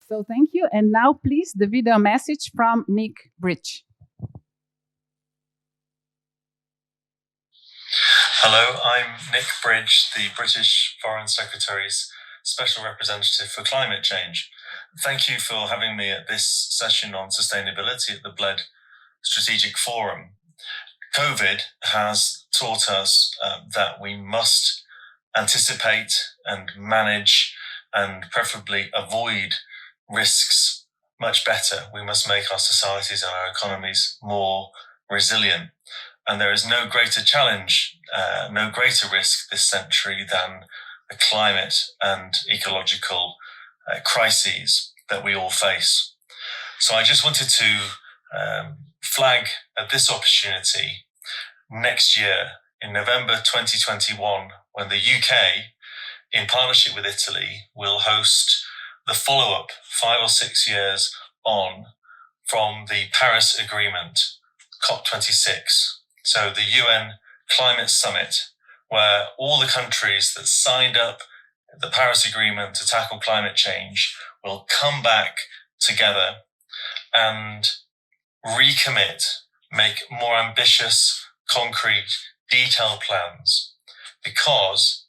So thank you. And now, please, the video message from Nik Bridge. Hello, I'm Nik Bridge, the British Foreign Secretary's Special Representative for Climate Change. Thank you for having me at this session on sustainability at the Bled Strategic Forum. COVID has taught us that we must anticipate and manage and preferably avoid risks much better. We must make our societies and our economies more resilient. And there is no greater challenge, no greater risk this century than the climate and ecological crises that we all face. So I just wanted to flag at this opportunity next year in November 2021, when the UK, in partnership with Italy, will host the follow-up 5 or 6 years on from the Paris Agreement, COP26. So the UN Climate Summit, where all the countries that signed up the Paris Agreement to tackle climate change will come back together and recommit, make more ambitious, concrete, detailed plans, because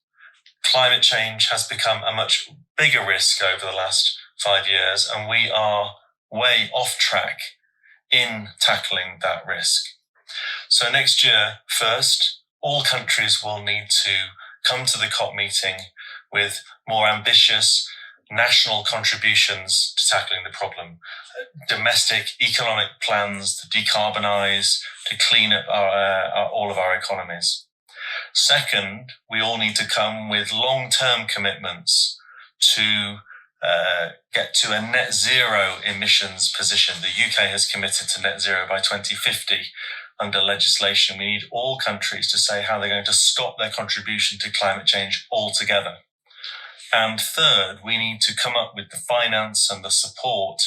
climate change has become a much bigger risk over the last 5 years, and we are way off track in tackling that risk. So next year, first, all countries will need to come to the COP meeting with more ambitious national contributions to tackling the problem. Domestic economic plans to decarbonize, to clean up all of our economies. Second, we all need to come with long-term commitments to get to a net zero emissions position. The UK has committed to net zero by 2050 under legislation. We need all countries to say how they're going to stop their contribution to climate change altogether. And third, we need to come up with the finance and the support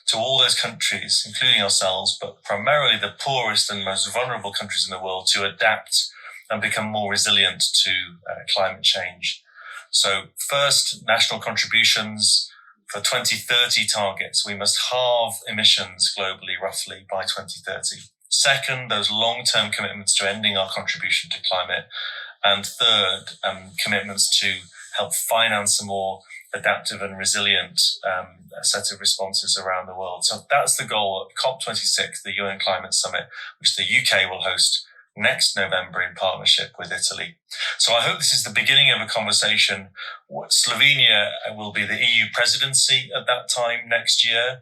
to all those countries, including ourselves, but primarily the poorest and most vulnerable countries in the world, to adapt and become more resilient to climate change. So first, national contributions. For 2030 targets, we must halve emissions globally, roughly, by 2030. Second, those long-term commitments to ending our contribution to climate. And third, commitments to help finance a more adaptive and resilient set of responses around the world. So that's the goal at COP26, the UN Climate Summit, which the UK will host next November in partnership with Italy. So I hope this is the beginning of a conversation. Slovenia will be the EU presidency at that time next year.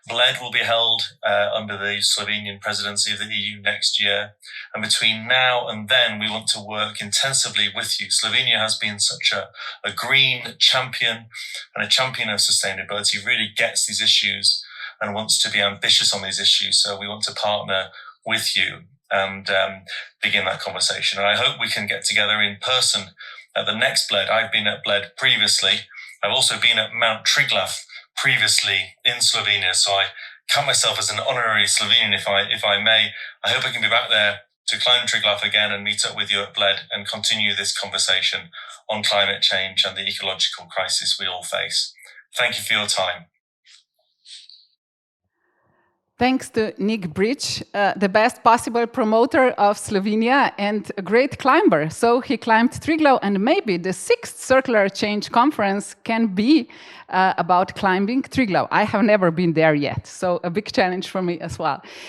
Bled will be held under the Slovenian presidency of the EU next year. And between now and then, we want to work intensively with you. Slovenia has been such a green champion and a champion of sustainability, really gets these issues and wants to be ambitious on these issues. So we want to partner with you and begin that conversation. And I hope we can get together in person at the next Bled. I've been at Bled previously. I've also been at Mount Triglav previously in Slovenia. So I count myself as an honorary Slovenian, if I may. I hope I can be back there to climb Triglav again and meet up with you at Bled and continue this conversation on climate change and the ecological crisis we all face. Thank you for your time. Thanks to Nik Bridge, the best possible promoter of Slovenia and a great climber. So he climbed Triglav, and maybe the 6th Circular Change Conference can be about climbing Triglav. I have never been there yet, so a big challenge for me as well.